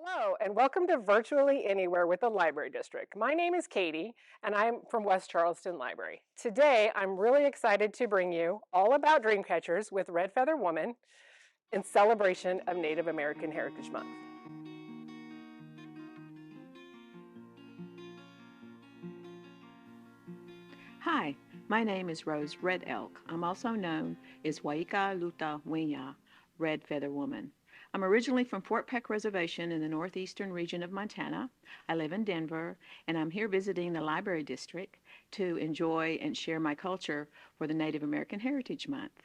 Hello, and welcome to Virtually Anywhere with the Library District. My name is Katie, and I'm from West Charleston Library. Today, I'm really excited to bring you all about Dreamcatchers with Red Feather Woman in celebration of Native American Heritage Month. Hi, my name is Rose Red Elk. I'm also known as Waika Luta Winya, Red Feather Woman. I'm originally from Fort Peck Reservation in the northeastern region of Montana. I live in Denver, and I'm here visiting the Library District to enjoy and share my culture for the Native American Heritage Month.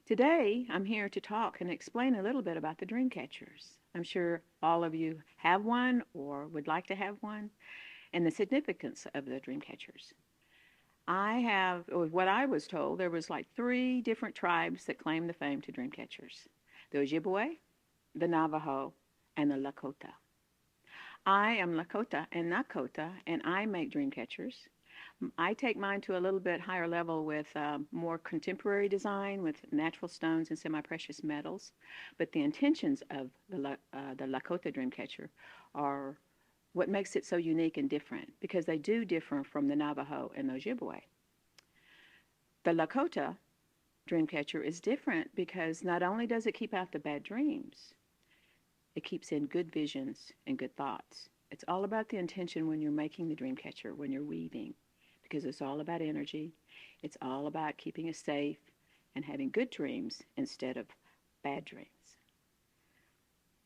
Today, I'm here to talk and explain a little bit about the Dreamcatchers. I'm sure all of you have one or would like to have one, and the significance of the Dreamcatchers. What I was told, there was like three different tribes that claim the fame to Dreamcatchers. The Ojibwe, the Navajo, and the Lakota. I am Lakota and Nakota, and I make Dreamcatchers. I take mine to a little bit higher level with more contemporary design with natural stones and semi-precious metals. But the intentions of the Lakota Dreamcatcher are what makes it so unique and different because they do differ from the Navajo and the Ojibwe. The Lakota Dreamcatcher is different because not only does it keep out the bad dreams, it keeps in good visions and good thoughts. It's all about the intention when you're making the Dreamcatcher, when you're weaving, because it's all about energy. It's all about keeping us safe and having good dreams instead of bad dreams.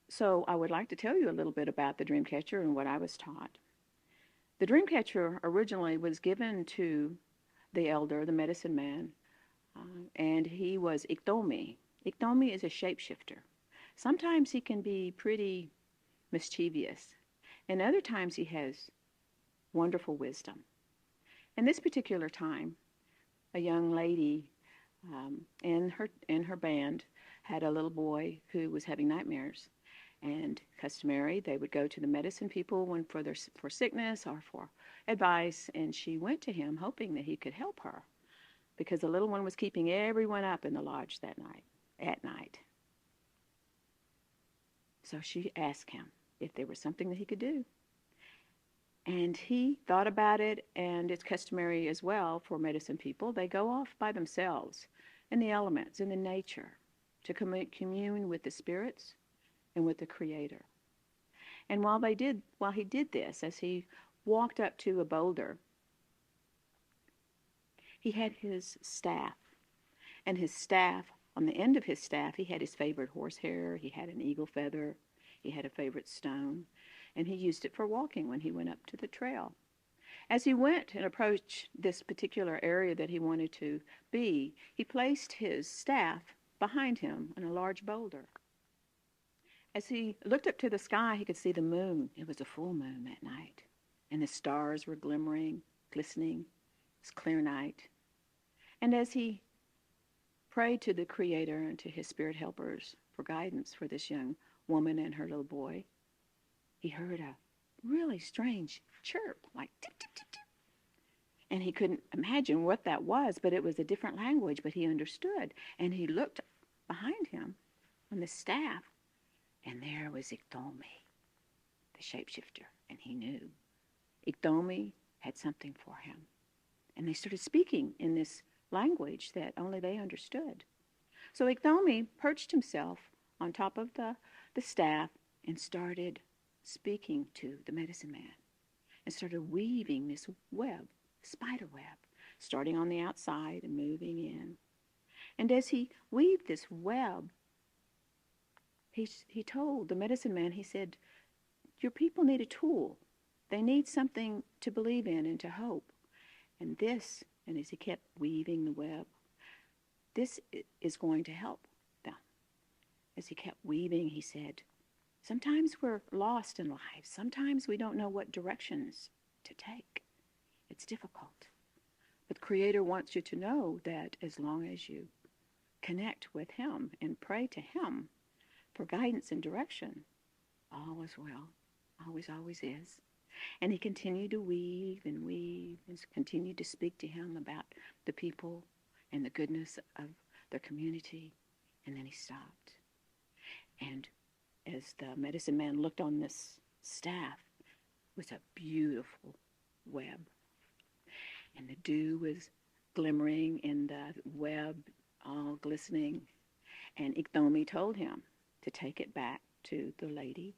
So I would like to tell you a little bit about the Dreamcatcher and what I was taught. The Dreamcatcher originally was given to the elder, the medicine man, and he was Iktomi. Iktomi is a shapeshifter. Sometimes he can be pretty mischievous, and other times he has wonderful wisdom. In this particular time, a young lady in her band had a little boy who was having nightmares. And customary, they would go to the medicine people when for sickness or for advice, and she went to him hoping that he could help her because the little one was keeping everyone up in the lodge that night, at night. So she asked him if there was something that he could do. And he thought about it, and it's customary as well for medicine people. They go off by themselves in the elements, in the nature, to commune with the spirits and with the Creator. And while he did this, as he walked up to a boulder, he had his staff, and his staff, on the end of his staff, he had his favorite horsehair, he had an eagle feather, he had a favorite stone, and he used it for walking when he went up to the trail. As he went and approached this particular area that he wanted to be, he placed his staff behind him on a large boulder. As he looked up to the sky, he could see the moon. It was a full moon that night, and the stars were glimmering, glistening. It was clear night. And as he prayed to the Creator and to his spirit helpers for guidance for this young woman and her little boy, he heard a really strange chirp, like tip, tip, tip, tip. And he couldn't imagine what that was, but it was a different language, but he understood. And he looked behind him on the staff, and there was Iktomi, the shapeshifter, and he knew. Iktomi had something for him. And they started speaking in this language that only they understood. So Iktomi perched himself on top of the staff and started speaking to the medicine man and started weaving this web, spider web, starting on the outside and moving in. And as he weaved this web, he told the medicine man, he said, your people need a tool. They need something to believe in and to hope. And as he kept weaving the web, this is going to help them. As he kept weaving, he said, sometimes we're lost in life. Sometimes we don't know what directions to take. It's difficult. But the Creator wants you to know that as long as you connect with Him and pray to Him for guidance and direction, all is well. Always, always is. And he continued to weave and continued to speak to him about the people and the goodness of their community. And then he stopped. And as the medicine man looked on this staff, it was a beautiful web. And the dew was glimmering and the web all glistening. And Iktomi told him to take it back to the lady,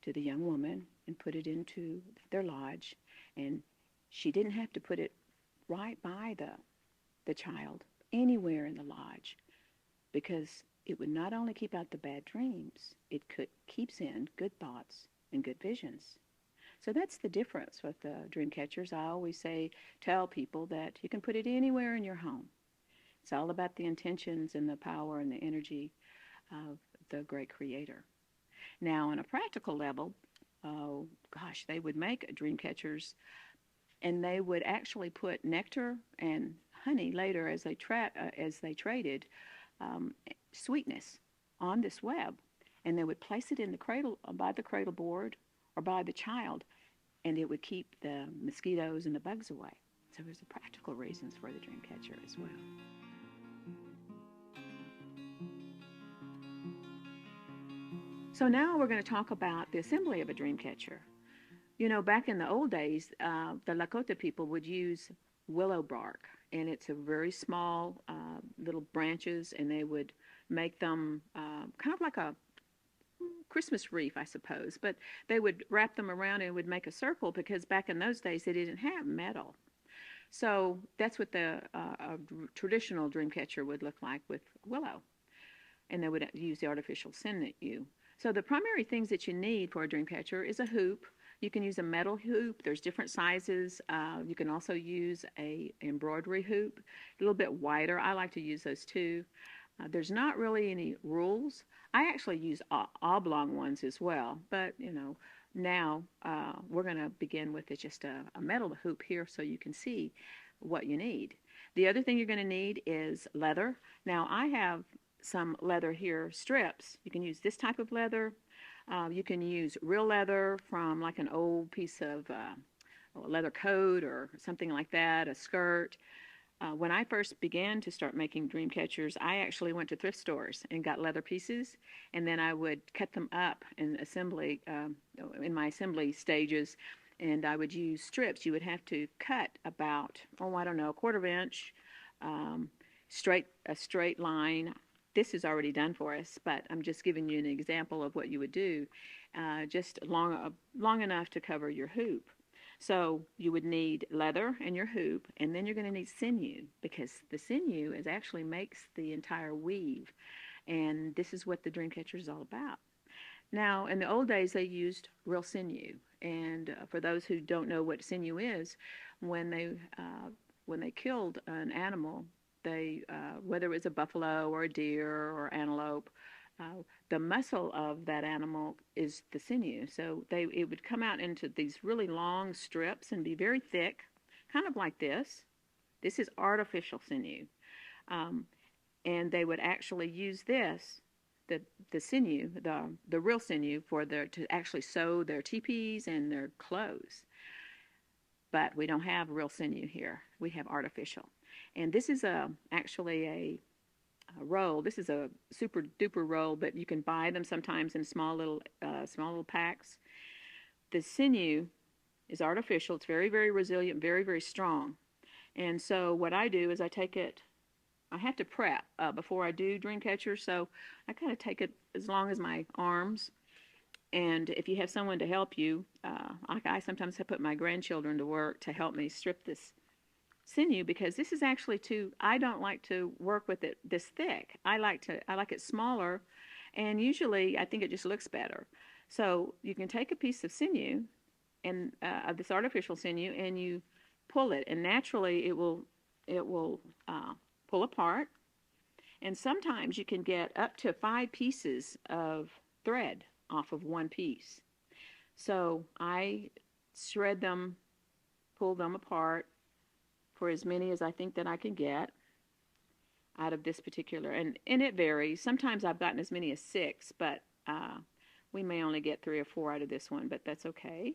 to the young woman, and put it into their lodge. And she didn't have to put it right by the child, anywhere in the lodge, because it would not only keep out the bad dreams, it keeps in good thoughts and good visions. So that's the difference with the dream catchers. I always tell people that you can put it anywhere in your home. It's all about the intentions and the power and the energy of the great creator. Now, on a practical level, oh gosh, they would make dream catchers, and they would actually put nectar and honey later as they traded sweetness on this web, and they would place it in the cradle by the cradle board or by the child, and it would keep the mosquitoes and the bugs away. So there's the practical reasons for the dream catcher as well. So now we're going to talk about the assembly of a dream catcher. You know, back in the old days, the Lakota people would use willow bark, and it's a very small little branches, and they would make them kind of like a Christmas wreath, I suppose, but they would wrap them around and would make a circle, because back in those days they didn't have metal. So that's what the traditional dream catcher would look like with willow, and they would use the artificial sinew. So the primary things that you need for a dream catcher is a hoop. You can use a metal hoop. There's different sizes. You can also use a embroidery hoop, a little bit wider. I like to use those too. There's not really any rules. I actually use oblong ones as well, but you know, now we're going to begin with just a metal hoop here so you can see what you need. The other thing you're going to need is leather. Now I have some leather here, strips. You can use this type of leather. You can use real leather from like an old piece of a leather coat or something like that, a skirt. When I first began to start making dream catchers, I actually went to thrift stores and got leather pieces, and then I would cut them up in assembly, in my assembly stages, and I would use strips. You would have to cut about, I don't know, a quarter of an inch, a straight line. This is already done for us, but I'm just giving you an example of what you would do, just long enough to cover your hoop. So you would need leather and your hoop, and then you're going to need sinew, because the sinew actually makes the entire weave, and this is what the dream catcher is all about. Now, in the old days, they used real sinew, and for those who don't know what sinew is, when they killed an animal, whether it was a buffalo or a deer or antelope, the muscle of that animal is the sinew. So it would come out into these really long strips and be very thick, kind of like this. This is artificial sinew. And they would actually use this, the sinew, the real sinew, to actually sew their teepees and their clothes. But we don't have real sinew here. We have artificial. And this is actually a roll. This is a super duper roll, but you can buy them sometimes in small little packs. The sinew is artificial. It's very, very resilient, very, very strong. And so what I do is I take it. I have to prep before I do dream catcher, so I kind of take it as long as my arms. And if you have someone to help you, I sometimes have put my grandchildren to work to help me strip this sinew, because this is actually I don't like to work with it this thick. I like it smaller, and usually I think it just looks better. So you can take a piece of sinew and of this artificial sinew, and you pull it, and naturally it will pull apart. And sometimes you can get up to 5 pieces of thread off of one piece. So I shred them, pull them apart for as many as I think that I can get out of this particular, and it varies. Sometimes I've gotten as many as 6, but we may only get 3 or 4 out of this one, but that's okay.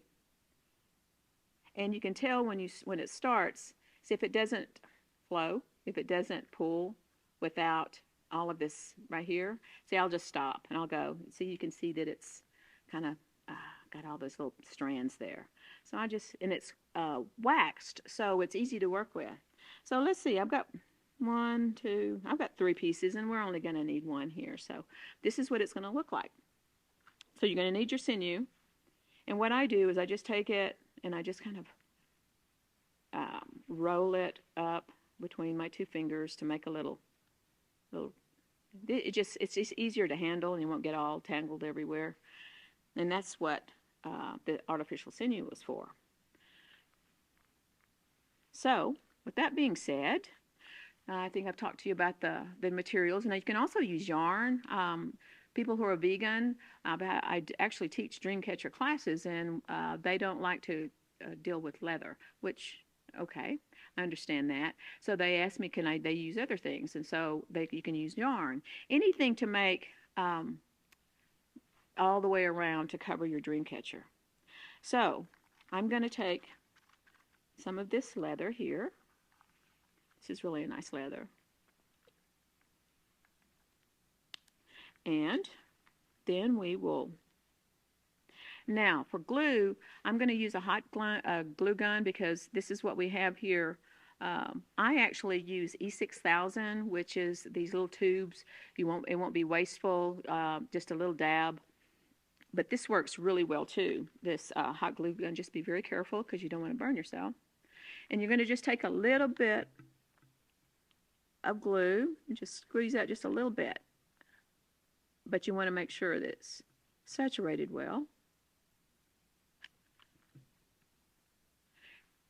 And you can tell when it starts, see if it doesn't flow, if it doesn't pull without all of this right here. See, I'll just stop and I'll go. See, you can see that it's kind of got all those little strands there. So and it's waxed, so it's easy to work with. So let's see, I've got I've got 3 pieces, and we're only going to need 1 here. So this is what it's going to look like. So you're going to need your sinew. And what I do is I just take it and I just kind of roll it up between my 2 fingers to make a little, it's just easier to handle, and you won't get all tangled everywhere. And that's what the artificial sinew was for. So with that being said, I think I've talked to you about the materials. Now you can also use yarn. People who are vegan, I actually teach Dreamcatcher classes, and they don't like to deal with leather, which, okay, I understand that. So they asked me, they use other things? And so you can use yarn. Anything to make all the way around to cover your Dreamcatcher. So I'm going to take some of this leather here. This is really a nice leather. And then we will, now for glue, I'm going to use a hot glue gun because this is what we have here. I actually use E6000, which is these little tubes. It won't be wasteful, just a little dab. But this works really well too, this hot glue gun. Just be very careful because you don't want to burn yourself. And you're going to just take a little bit of glue and just squeeze out just a little bit. But you want to make sure that it's saturated well.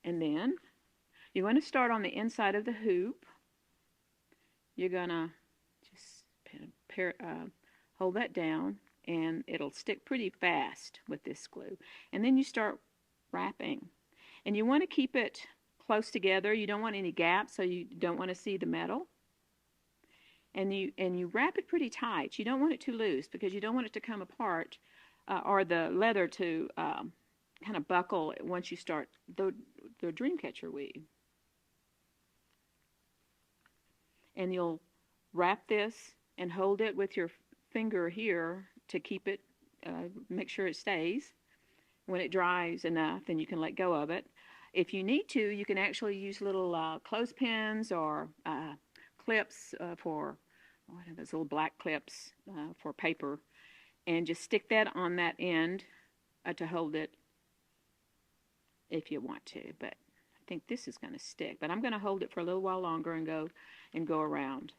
And then you're going to start on the inside of the hoop. You're going to just hold that down, and it'll stick pretty fast with this glue. And then you start wrapping. And you want to keep it close together. You don't want any gaps, so you don't want to see the metal. And you wrap it pretty tight. You don't want it too loose because you don't want it to come apart or the leather to kind of buckle once you start the Dreamcatcher weave. And you'll wrap this and hold it with your finger here to keep it, make sure it stays. When it dries enough, then you can let go of it. If you need to, you can actually use little clothespins or clips for, what are those little black clips for paper, and just stick that on that end to hold it if you want to. But I think this is going to stick. But I'm going to hold it for a little while longer and go around.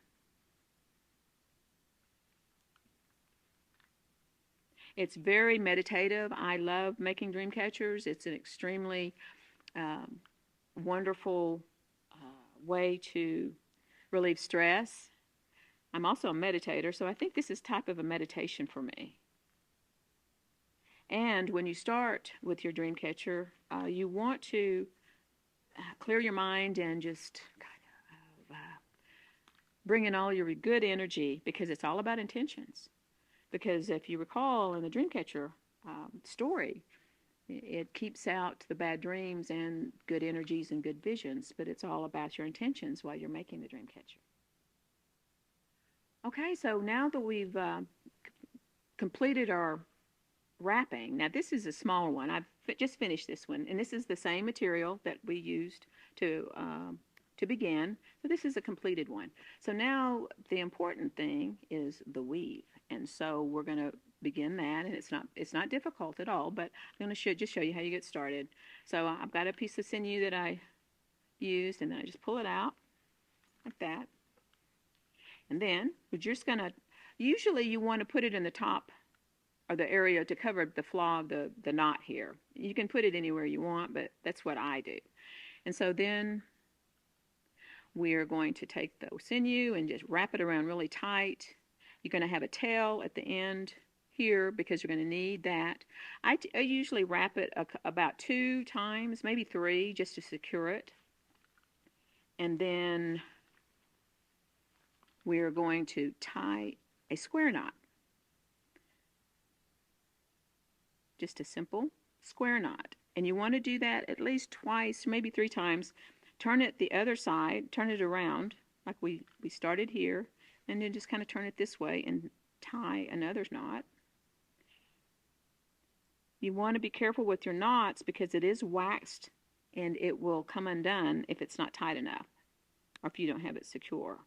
It's very meditative. I love making Dreamcatchers. It's an extremely wonderful way to relieve stress. I'm also a meditator, so I think this is type of a meditation for me. And when you start with your Dreamcatcher, you want to clear your mind and just kind of bring in all your good energy, because it's all about intentions. Because if you recall in the Dreamcatcher story, it keeps out the bad dreams and good energies and good visions, but it's all about your intentions while you're making the Dreamcatcher. Okay, so now that we've completed our wrapping, now this is a smaller one. I've just finished this one, and this is the same material that we used to begin. So this is a completed one. So now the important thing is the weave, and so we're going to begin that, and it's not difficult at all, but I'm going to just show you how you get started. So I've got a piece of sinew that I used, and then I just pull it out like that. And then we're just going to, usually you want to put it in the top or the area to cover the flaw of the knot here. You can put it anywhere you want, but that's what I do. And so then we're going to take the sinew and just wrap it around really tight. You're going to have a tail at the end here because you're going to need that. I usually wrap it about 2 times, maybe 3, just to secure it. And then we're going to tie a square knot. Just a simple square knot. And you want to do that at least twice, maybe 3 times. Turn it the other side, turn it around like we started here, And then just kind of turn it this way and tie another knot. You want to be careful with your knots because it is waxed and it will come undone if it's not tight enough or if you don't have it secure.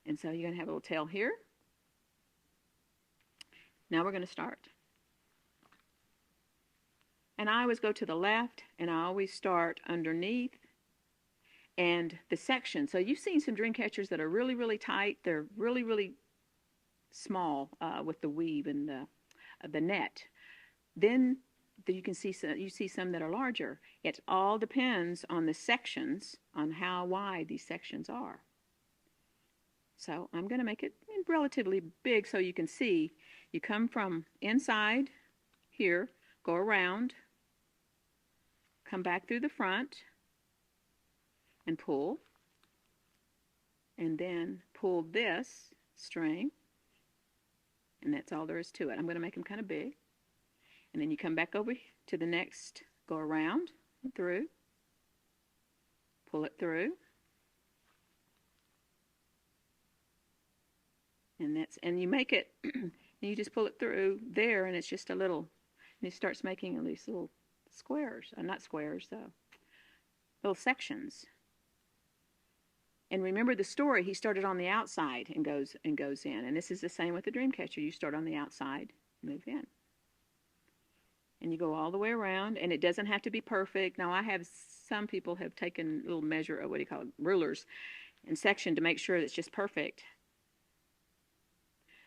And so you're going to have a little tail here. Now we're going to start. And I always go to the left, and I always start underneath and the section. So you've seen some dream catchers that are really, really tight. They're really, really small with the weave and the net. Then you can see some that are larger. It all depends on the sections, on how wide these sections are. So I'm going to make it relatively big so you can see. You come from inside here, go around, come back through the front, and pull. And then pull this string. And that's all there is to it. I'm going to make them kind of big. And then you come back over to the next, go around and through, pull it through. And you make it, and you just pull it through there, and it's just a little, and it starts making these little squares, not squares, little sections. And remember the story, he started on the outside and goes in. And this is the same with the dream catcher. You start on the outside, move in. And you go all the way around, and it doesn't have to be perfect. Now some people have taken a little measure of, rulers and section to make sure that it's just perfect.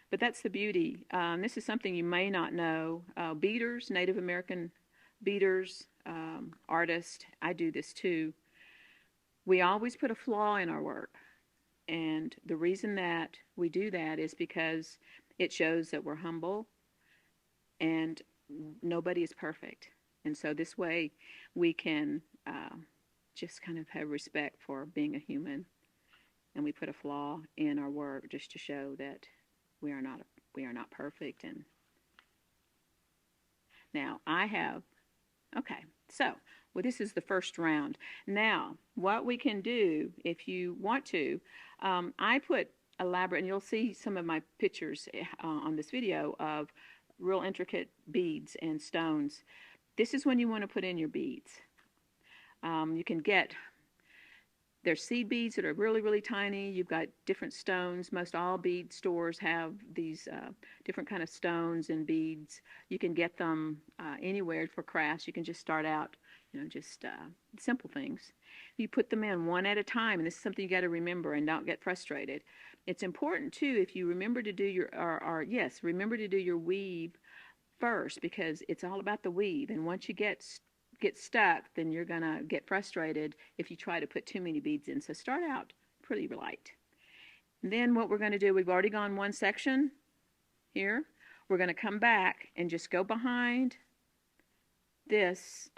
But that's the beauty. This is something you may not know. Beaders, Native American beaders, artists, I do this too. We always put a flaw in our work. And the reason that we do that is because it shows that we're humble and nobody is perfect. And so this way we can just kind of have respect for being a human. And we put a flaw in our work just to show that we are not perfect. And now this is the first round. Now, what we can do, if you want to, I put elaborate, and you'll see some of my pictures on this video of real intricate beads and stones. This is when you want to put in your beads. You can get, there's seed beads that are really, really tiny. You've got different stones. Most all bead stores have these different kind of stones and beads. You can get them anywhere for crafts. You can just start out, just simple things. You put them in one at a time, and this is something you got to remember and don't get frustrated. It's important too if you remember to do remember to do your weave first, because it's all about the weave. And once you get stuck, then you're going to get frustrated if you try to put too many beads in. So start out pretty light. And then what we're going to do, we've already gone one section here. We're going to come back and just go behind this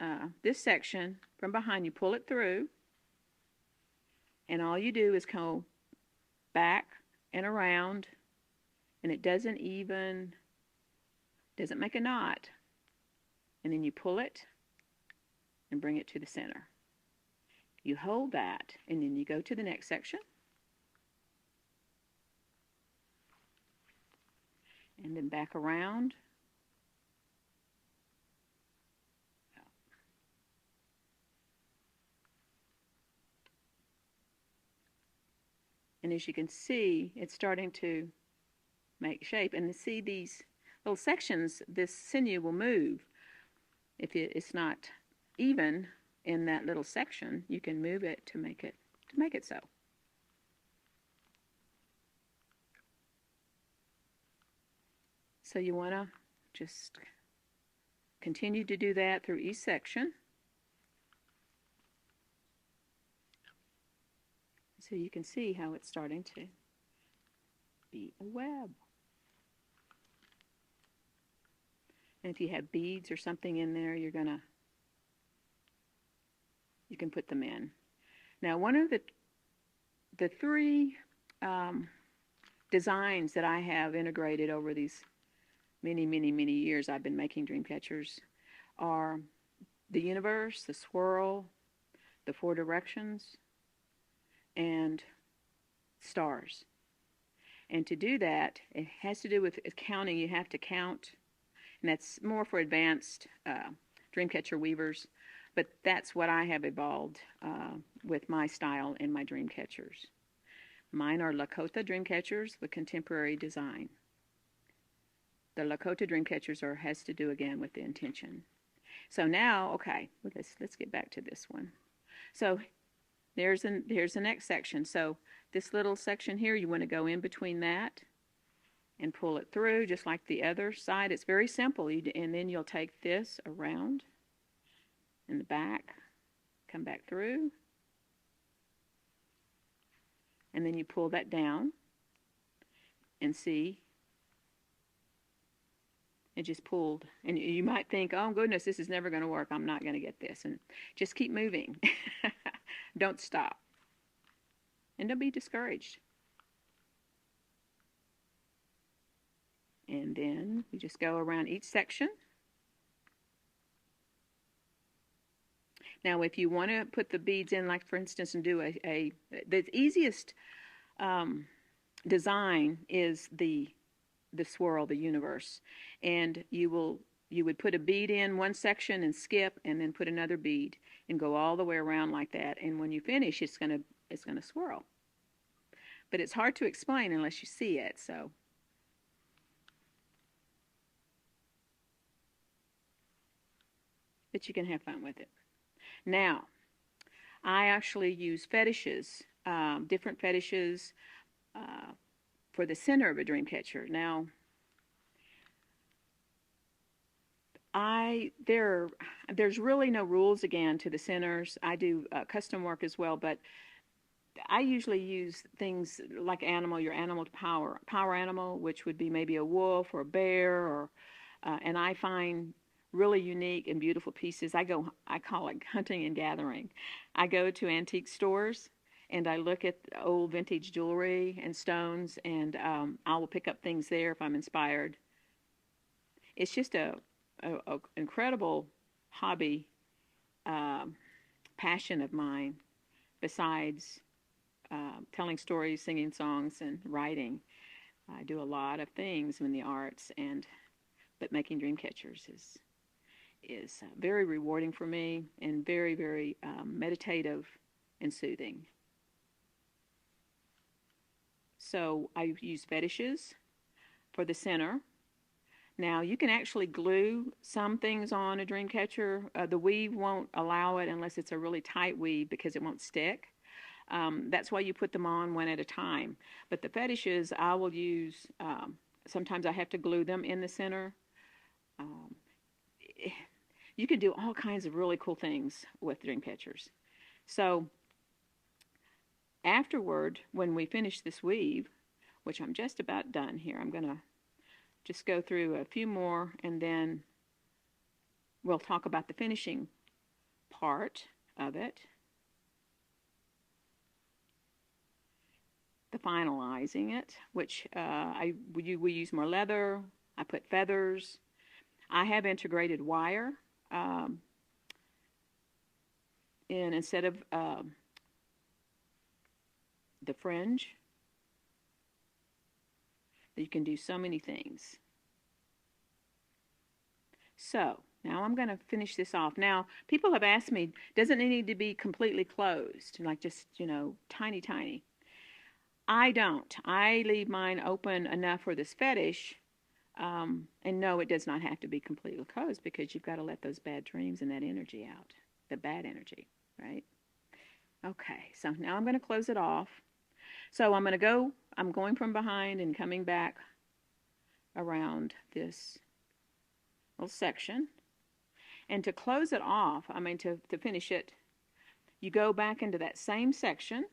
section from behind. You pull it through, and all you do is go back and around, and it doesn't make a knot. And then you pull it and bring it to the center. You hold that, and then you go to the next section. And then back around. And as you can see, it's starting to make shape. And to see these little sections, this sinew will move. If it's not even in that little section, you can move it to make it so. So you want to just continue to do that through each section. So you can see how it's starting to be a web. And if you have beads or something in there, you can put them in. Now, one of the three designs that I have integrated over these many, many, many years I've been making dream catchers are the universe, the swirl, the four directions, and stars. And to do that, it has to do with counting. You have to count, and that's more for advanced dreamcatcher weavers. But that's what I have evolved with my style and my dream catchers. Mine are Lakota dream catchers with contemporary design. The Lakota dream catchers has to do again with the intention. So now, okay, let's get back to this one. So here's the next section. So this little section here, you want to go in between that and pull it through just like the other side. It's very simple. And then you'll take this around in the back, come back through, and then you pull that down and see it just pulled. And you might think, oh goodness, this is never going to work. I'm not going to get this. And just keep moving. Don't stop. And don't be discouraged. And then you just go around each section. Now, if you want to put the beads in, like for instance, and do the easiest design is the swirl, the universe, and you would put a bead in one section and skip, and then put another bead and go all the way around like that. And when you finish, it's gonna swirl. But it's hard to explain unless you see it. So. But you can have fun with it. Now, I actually use fetishes, different fetishes for the center of a dream catcher. Now, there's really no rules again to the centers. I do custom work as well, but I usually use things like your animal power animal, which would be maybe a wolf or a bear, and I find really unique and beautiful pieces. I call it hunting and gathering. I go to antique stores and I look at old vintage jewelry and stones, and I will pick up things there if I'm inspired. It's just a incredible hobby, passion of mine, besides telling stories, singing songs, and writing. I do a lot of things in the arts, but making dream catchers is very rewarding for me, and very, very meditative and soothing. So I use fetishes for the center. Now you can actually glue some things on a dream catcher. The weave won't allow it unless it's a really tight weave because it won't stick. That's why you put them on one at a time. But the fetishes I will use, sometimes I have to glue them in the center. You can do all kinds of really cool things with dream catchers. So afterward, when we finish this weave, which I'm just about done here, I'm going to just go through a few more, and then we'll talk about the finishing part of it, the finalizing it, which we use more leather. I put feathers. I have integrated wire. And instead of the fringe, you can do so many things. So now I'm going to finish this off. Now, people have asked me, doesn't it need to be completely closed, like just, tiny, tiny? I don't. I leave mine open enough for this fetish. And no, it does not have to be completely closed, because you've got to let those bad dreams and that energy out, the bad energy, right? Okay, so now I'm going to close it off. So I'm going from behind and coming back around this little section. And to close it off, to finish it, you go back into that same section,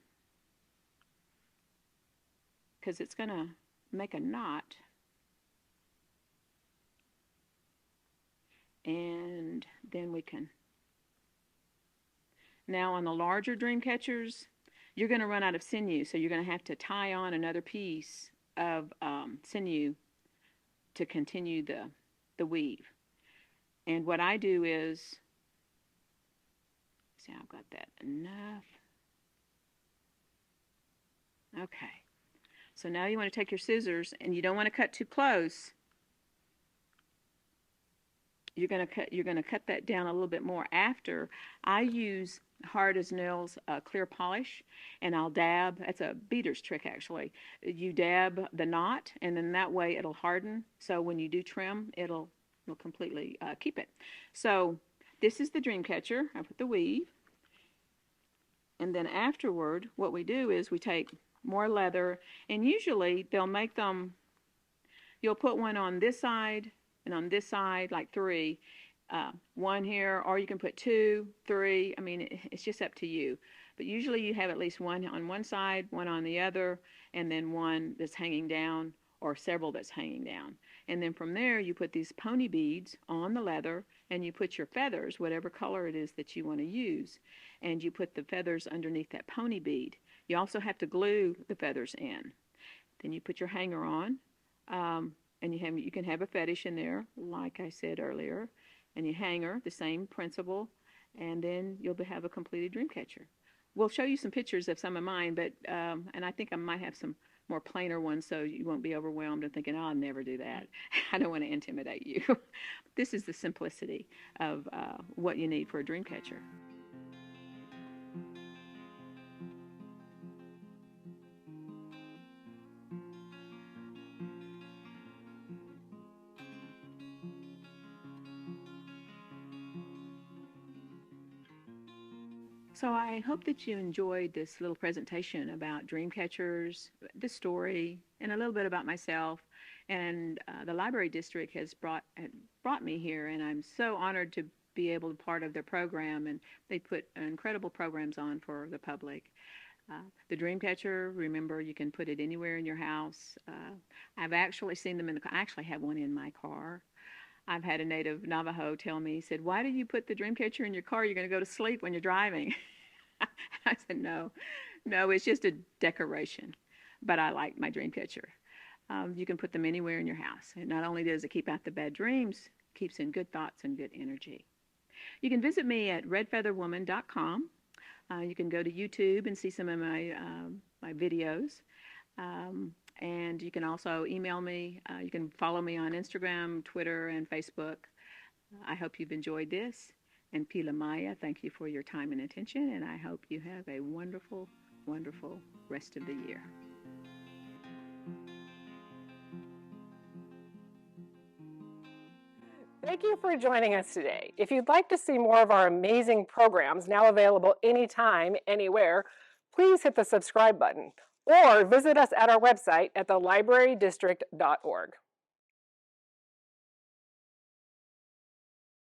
because it's going to make a knot. And then we can, now on the larger dream catchers, you're going to run out of sinew, so you're going to have to tie on another piece of sinew to continue the weave. And what I do is, see, I've got that enough. Okay. So now you want to take your scissors, and you don't want to cut too close. You're gonna cut that down a little bit more after. I use hard as nails clear polish, and I'll dab. That's a beater's trick, actually. You dab the knot, and then that way it'll harden. So when you do trim, it'll completely keep it. So this is the dream catcher. I put the weave, and then afterward, what we do is we take more leather, and usually they'll make them. You'll put one on this side and on this side, like three, one here, or you can put two, three. I mean, it's just up to you. But usually you have at least one on one side, one on the other, and then one that's hanging down, or several that's hanging down. And then from there, you put these pony beads on the leather, and you put your feathers, whatever color it is that you want to use, and you put the feathers underneath that pony bead. You also have to glue the feathers in. Then you put your hanger on. And you can have a fetish in there, like I said earlier, and your hanger, the same principle, and then you'll have a completed dream catcher. We'll show you some pictures of some of mine, but and I think I might have some more plainer ones so you won't be overwhelmed and thinking, oh, I'll never do that. I don't want to intimidate you. This is the simplicity of what you need for a dream catcher. So I hope that you enjoyed this little presentation about dream catchers, the story, and a little bit about myself. And the library district has brought me here, and I'm so honored to be able to be part of their program. And they put incredible programs on for the public. The dream catcher, remember, you can put it anywhere in your house. I've actually seen them in the car. I actually have one in my car. I've had a native Navajo tell me, he said, why do you put the dream catcher in your car? You're going to go to sleep when you're driving. I said, no, it's just a decoration. But I like my dream catcher. You can put them anywhere in your house. And not only does it keep out the bad dreams, it keeps in good thoughts and good energy. You can visit me at redfeatherwoman.com. You can go to YouTube and see some of my videos. And you can also email me. You can follow me on Instagram, Twitter, and Facebook. I hope you've enjoyed this. And Pila Maya, thank you for your time and attention, and I hope you have a wonderful, wonderful rest of the year. Thank you for joining us today. If you'd like to see more of our amazing programs now available anytime, anywhere, please hit the subscribe button or visit us at our website at thelibrarydistrict.org.